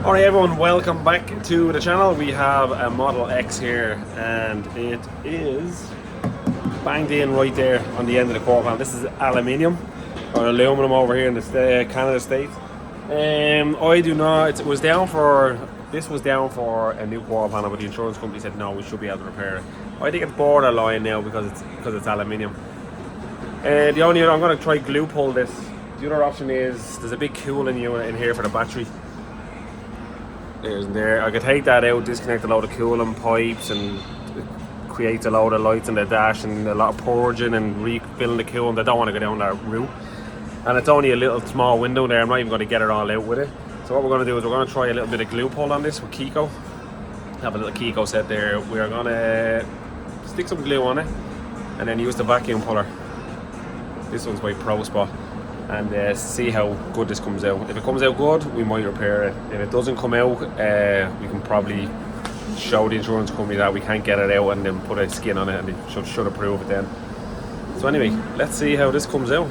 Alright everyone, welcome back to the channel. We have a Model X here and it is banged in right there on the end of the quarter panel. This is aluminium or aluminum over here in the Canada States. I do not, this was down for a new quarter panel, but the insurance company said no, we should be able to repair it. I think it's borderline now because it's aluminium. I'm going to try glue pull this. The other option is there's a big cooling unit in here for the battery. There's there. I could take that out, disconnect a load of cooling pipes, and it creates a load of lights in the dash and a lot of purging and refilling the coolant. I don't want to go down that route. And it's only a little small window there. I'm not even going to get it all out with it. So what we're going to do is we're going to try a little bit of glue pull on this with Kiko. Have a little Kiko set there. We're going to stick some glue on it and then use the vacuum puller. This one's by ProSpot. And see how good this comes out. If it comes out good, we might repair it. If it doesn't come out, we can probably show the insurance company that we can't get it out and then put a skin on it, and they should approve it then. So anyway, let's see how this comes out.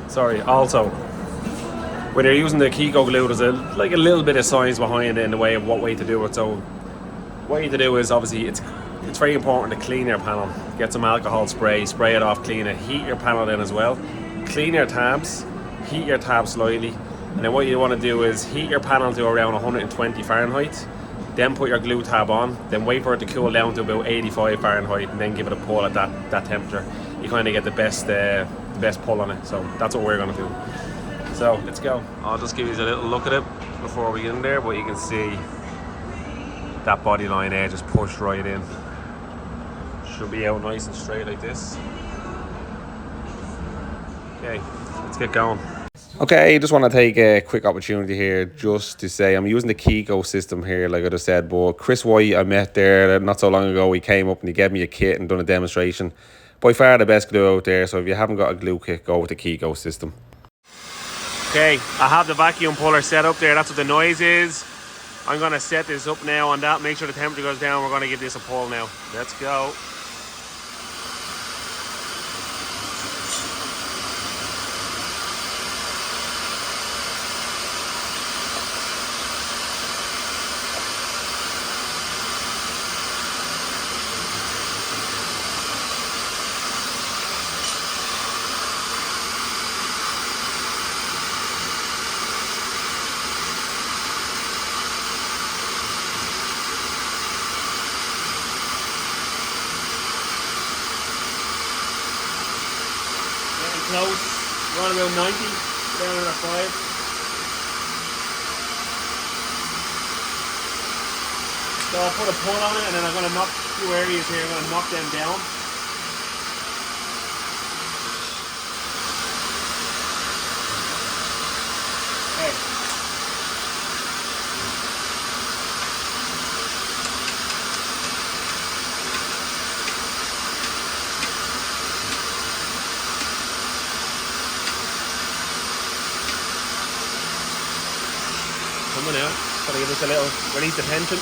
Sorry, also, when you're using the Kiko glue, there's a little bit of science behind it in the way of what way to do it. So what you need to do is, obviously, it's very important to clean your panel. Get some alcohol spray it off, clean it, heat your panel then as well. Clean your tabs, heat your tabs slightly, and then what you want to do is heat your panel to around 120 Fahrenheit, then put your glue tab on, then wait for it to cool down to about 85 Fahrenheit, and then give it a pull at that temperature. You kind of get the best pull on it. So that's what we're going to do. So let's go. I'll just give you a little look at it before we get in there, but you can see that body line edge is pushed right in. Should be out nice and straight like this. Okay, let's get going. Okay, just want to take a quick opportunity here just to say I'm using the Kiko system here, like I just said, but Chris White I met there not so long ago. He came up and he gave me a kit and done a demonstration. By far the best glue out there, so if you haven't got a glue kit, go with the Kiko system. Okay, I have the vacuum puller set up there. That's what the noise is. I'm going to set this up now on that, make sure the temperature goes down. We're going to give this a pull now. Let's go. Close, around about 90, down at 5. So I'll put a pull on it and then I'm going to knock a few areas here, I'm going to knock them down. Okay. Coming out, gotta give this a little release the tension.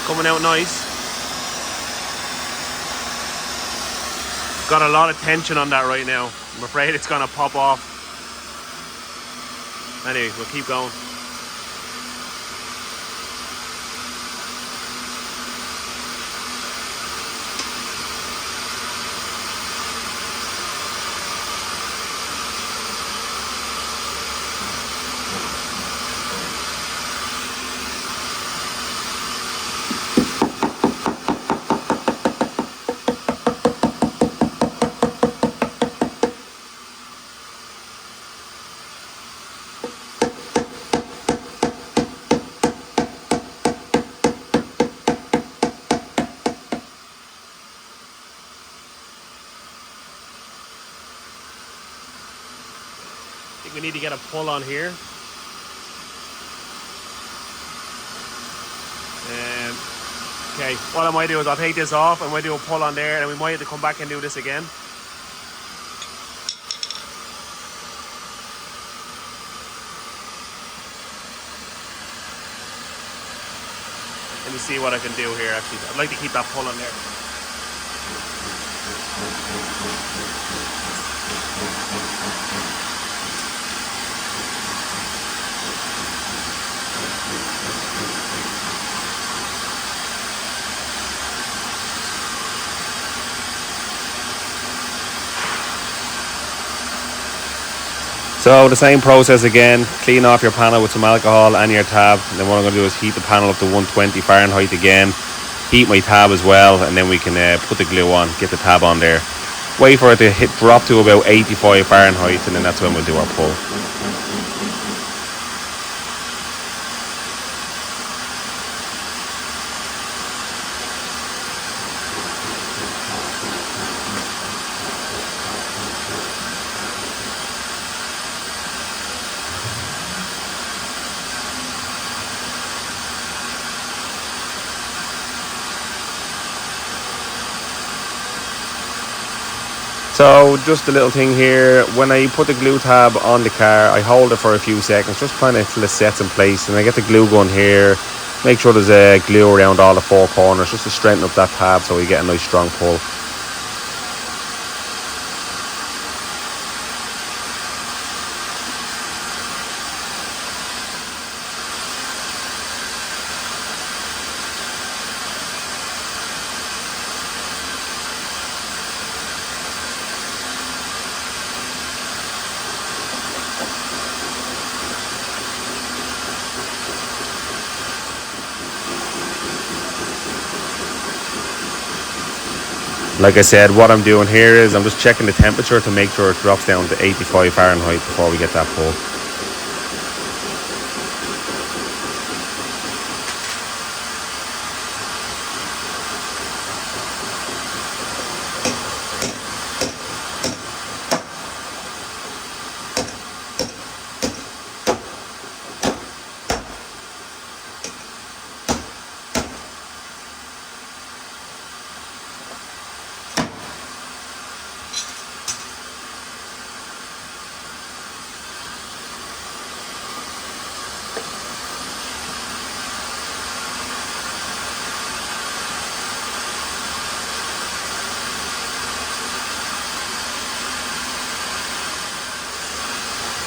Coming out nice. Got a lot of tension on that right now. I'm afraid it's gonna pop off. Anyway, we'll keep going. I think we need to get a pull on here. Okay, what I might do is I'll take this off, I might do a pull on there, and we might have to come back and do this again. Let me see what I can do here actually. I'd like to keep that pull on there. So the same process again, clean off your panel with some alcohol and your tab, and then what I'm going to do is heat the panel up to 120 Fahrenheit again, heat my tab as well, and then we can put the glue on, get the tab on there, wait for it to drop to about 85 Fahrenheit, and then that's when we'll do our pull. So just a little thing here, when I put the glue tab on the car, I hold it for a few seconds, just kind of till it sets in place, and I get the glue gun here, make sure there's a glue around all the four corners, just to strengthen up that tab so we get a nice strong pull. Like I said, what I'm doing here is I'm just checking the temperature to make sure it drops down to 85 Fahrenheit before we get that pull.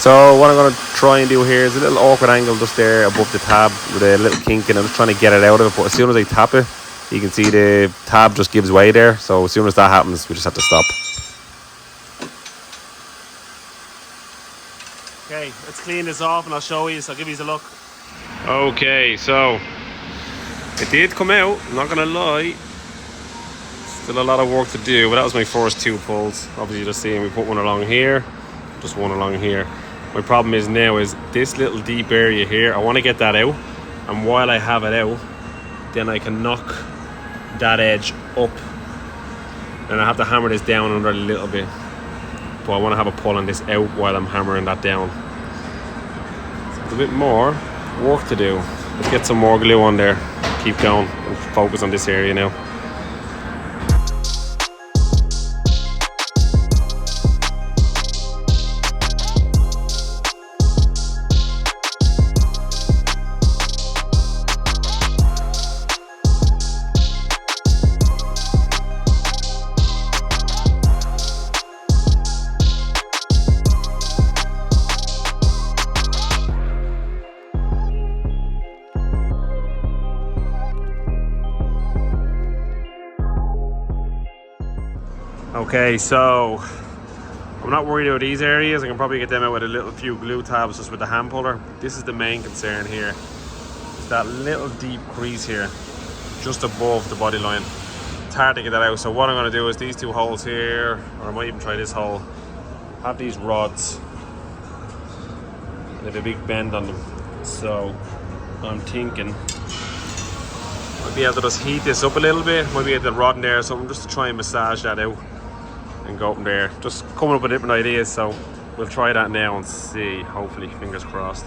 So what I'm going to try and do here is a little awkward angle just there above the tab with a little kink, and I'm just trying to get it out of it, but as soon as I tap it, you can see the tab just gives way there, so as soon as that happens we just have to stop. Okay, let's clean this off and I'll show you, so I'll give you a look. Okay, so it did come out, I'm not going to lie. Still a lot of work to do, but that was my first two pulls. Obviously you're just seeing we put one along here, just one along here. My problem is now is this little deep area here, I want to get that out, and while I have it out, then I can knock that edge up, and I have to hammer this down under a little bit, but I want to have a pull on this out while I'm hammering that down. So it's a bit more work to do. Let's get some more glue on there, keep going and focus on this area now. Okay, so I'm not worried about these areas. I can probably get them out with a little few glue tabs just with the hand puller. This is the main concern here. It's that little deep crease here, just above the body line. It's hard to get that out. So what I'm going to do is these two holes here, or I might even try this hole, have these rods. They have a big bend on them. So I'm thinking I'll be able to just heat this up a little bit. Might be able to rod in there or something just to try and massage that out and go from there. Just coming up with different ideas, so we'll try that now and see. Hopefully, fingers crossed.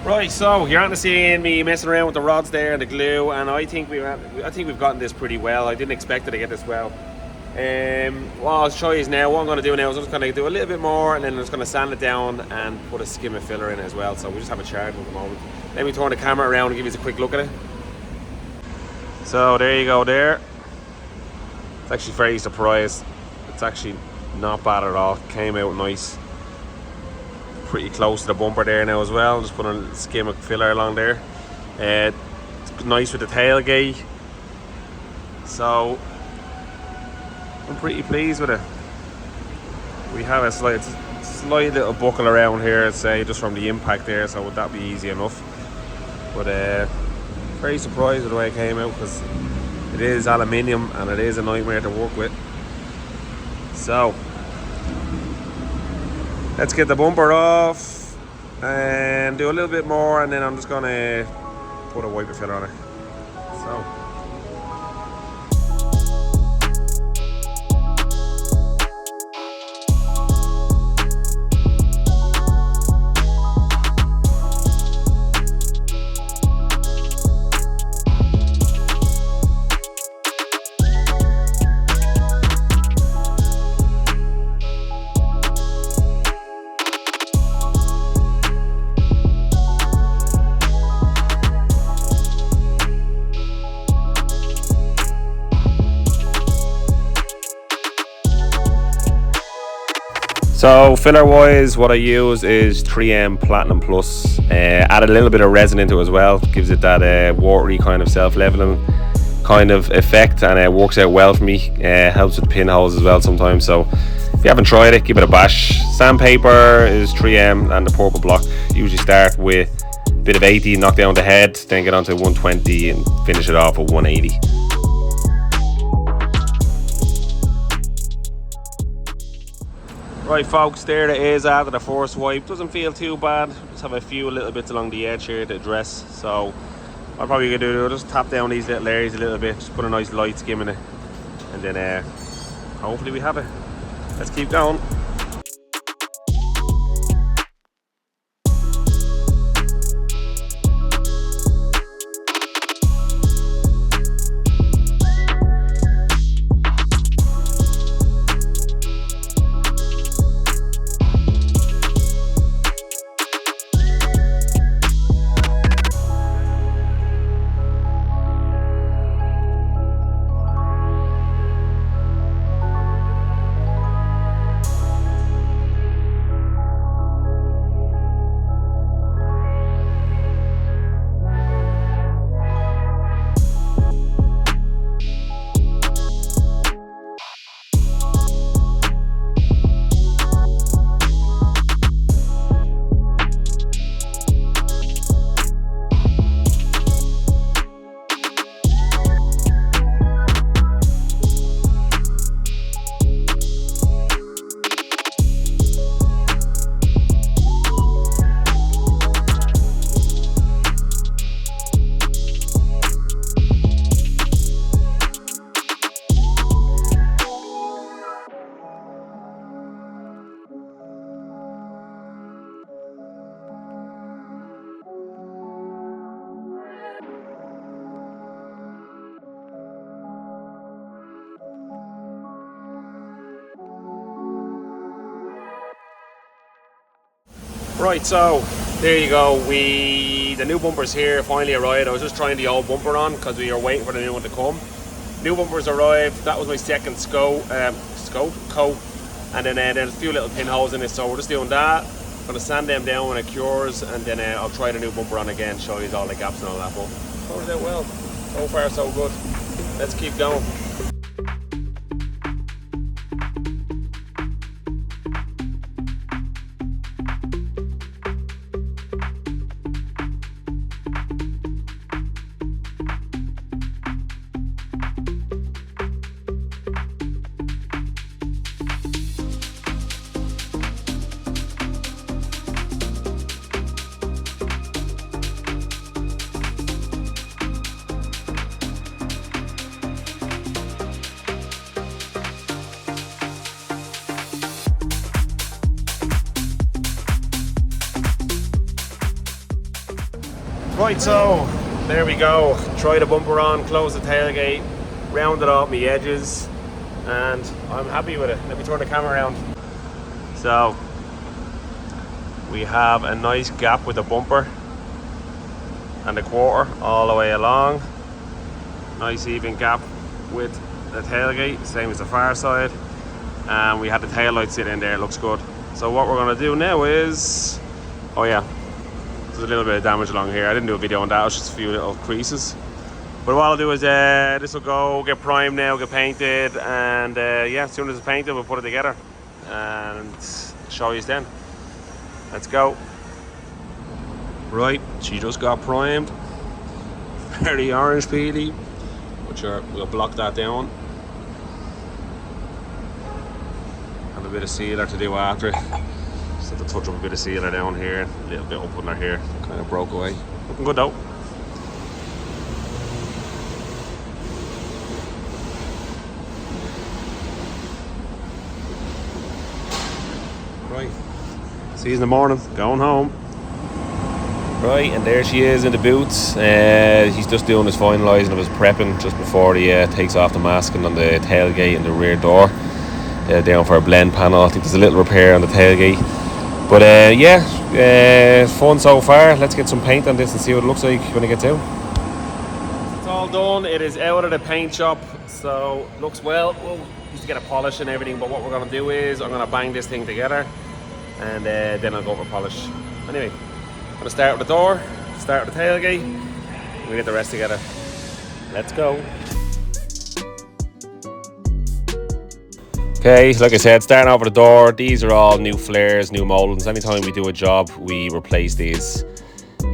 Right, so you're on to seeing me messing around with the rods there and the glue, and I think we've gotten this pretty well. I didn't expect it to get this well. What I'll show you is now, what I'm going to do now is I'm just going to do a little bit more, and then I'm just going to sand it down and put a skim of filler in as well. So we just have a charge at the moment. Let me turn the camera around and give you a quick look at it. So there you go there. It's actually very surprised. It's actually not bad at all. Came out nice. Pretty close to the bumper there now as well. Just put a skim of filler along there. It's nice with the tailgate. So I'm pretty pleased with it. We have a slight little buckle around here, I'd say, just from the impact there, so would that be easy enough. But very surprised with the way it came out, because it is aluminium and it is a nightmare to work with. So let's get the bumper off and do a little bit more, and then I'm just gonna put a wiper filler on it. So So filler wise, what I use is 3M Platinum Plus. Added a little bit of resin into it as well, gives it that watery kind of self-leveling kind of effect, and it works out well for me. Helps with pinholes as well sometimes. So if you haven't tried it, give it a bash. Sandpaper is 3M and the purple block. Usually start with a bit of 80, knock down the head, then get onto 120 and finish it off at 180. Right folks, there it is after the first wipe. Doesn't feel too bad, just have a few little bits along the edge here to address. So I'm probably going to do just tap down these little areas a little bit, just put a nice light skim in it, and then hopefully we have it. Let's keep going. Right, so there you go. The new bumper's here, finally arrived. I was just trying the old bumper on because we were waiting for the new one to come. New bumper's arrived. That was my second coat, and then there's a few little pinholes in it, so we're just doing that. Gonna sand them down when it cures, and then I'll try the new bumper on again, show you all the gaps and all that. But sorted out well. So far, so good. Let's keep going. Right, so there we go. Try the bumper on, close the tailgate, rounded off my edges, and I'm happy with it. Let me turn the camera around. So we have a nice gap with the bumper and the quarter all the way along. Nice even gap with the tailgate, same as the far side. And we had the tail light sit in there, it looks good. So what we're gonna do now is, oh yeah, there's a little bit of damage along here. I didn't do a video on that, it was just a few little creases. But what I'll do is this will go get primed now, get painted, and yeah, as soon as it's painted we'll put it together and show you then. Let's go. Right, she just got primed. Very orange peely, but sure, we'll block that down. Have a bit of sealer to do after it. Just have to touch up a bit of sealer down here, a little bit up under here, kind of broke away. Looking good though. Right, see you in the morning, going home. Right, and there she is in the boots. He's just doing his finalising of his prepping just before he takes off the masking on the tailgate and the rear door. Down for a blend panel. I think there's a little repair on the tailgate. But yeah, fun so far. Let's get some paint on this and see what it looks like when it gets out. It's all done. It is out of the paint shop, so looks well. We'll just to get a polish and everything, but what we're going to do is I'm going to bang this thing together and then I'll go for polish. Anyway, I'm going to start with the door, start with the tailgate, and we'll get the rest together. Let's go. Okay, like I said, starting off with the door, these are all new flares, new mouldings. Anytime we do a job, we replace these.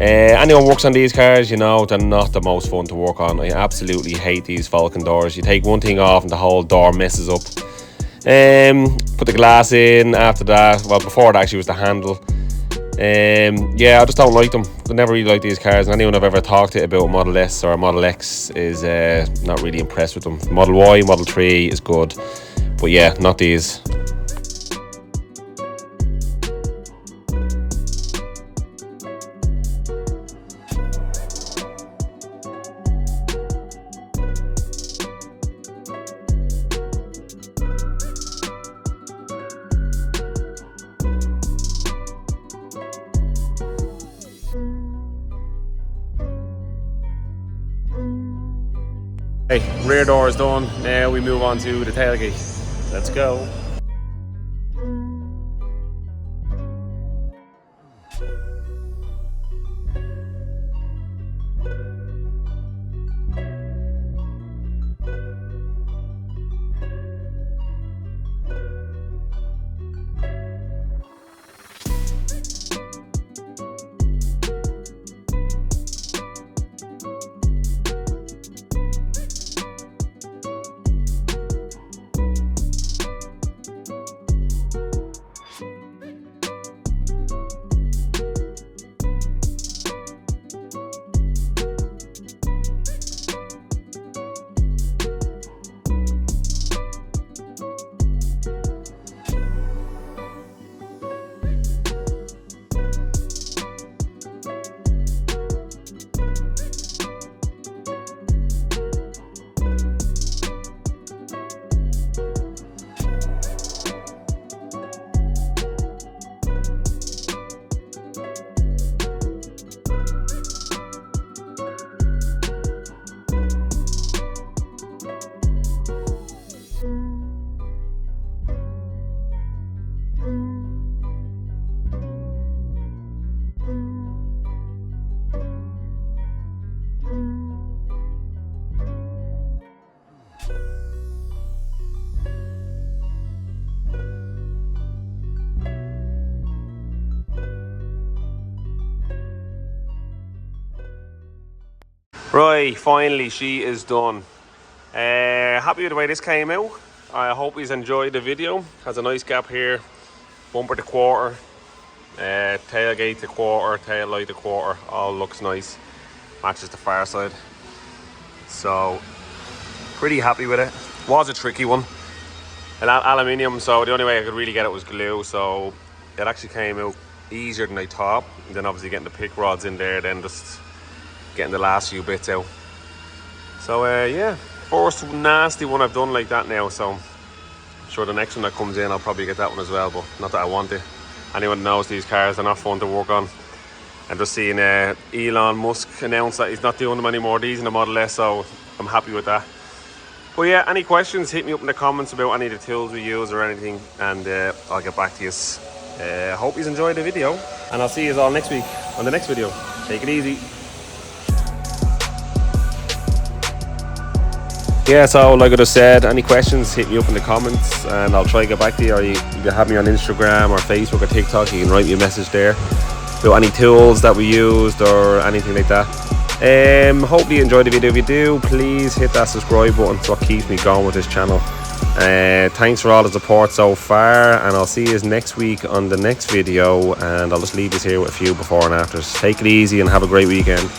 Anyone works on these cars, you know, they're not the most fun to work on. I absolutely hate these Falcon doors. You take one thing off and the whole door messes up. Put the glass in after that. Well, before that actually was the handle. Yeah, I just don't like them. I never really liked these cars, and anyone I've ever talked to about Model S or Model X is not really impressed with them. Model Y, Model 3 is good. But yeah, not these. Okay, rear door is done. Now we move on to the tailgate. Let's go. Right, finally she is done. Happy with the way this came out. I hope you enjoyed the video. Has a nice gap here, bumper to quarter, tailgate to quarter, tail light to quarter, all looks nice. Matches the far side. So, pretty happy with it. Was a tricky one. Aluminium, so the only way I could really get it was glue, so it actually came out easier than I thought. And then obviously getting the pick rods in there, then just getting the last few bits out. So yeah, first nasty one I've done like that now, so I'm sure the next one that comes in I'll probably get that one as well, but not that I want it. Anyone who knows these cars are not fun to work on. And just seeing Elon Musk announce that he's not doing them anymore, these in the Model S, so I'm happy with that. But yeah, any questions, hit me up in the comments about any of the tools we use or anything, and I'll get back to you. Hope you enjoyed the video, and I'll see you all next week on the next video. Take it easy. Yeah, so like I just said, any questions, hit me up in the comments and I'll try to get back to you, or you can have me on Instagram or Facebook or TikTok. You can write me a message there about any tools that we used or anything like that. Hopefully you enjoyed the video. If you do, please hit that subscribe button. It's what keeps me going with this channel. Thanks for all the support so far, and I'll see you next week on the next video, and I'll just leave this here with a few before and afters. Take it easy and have a great weekend.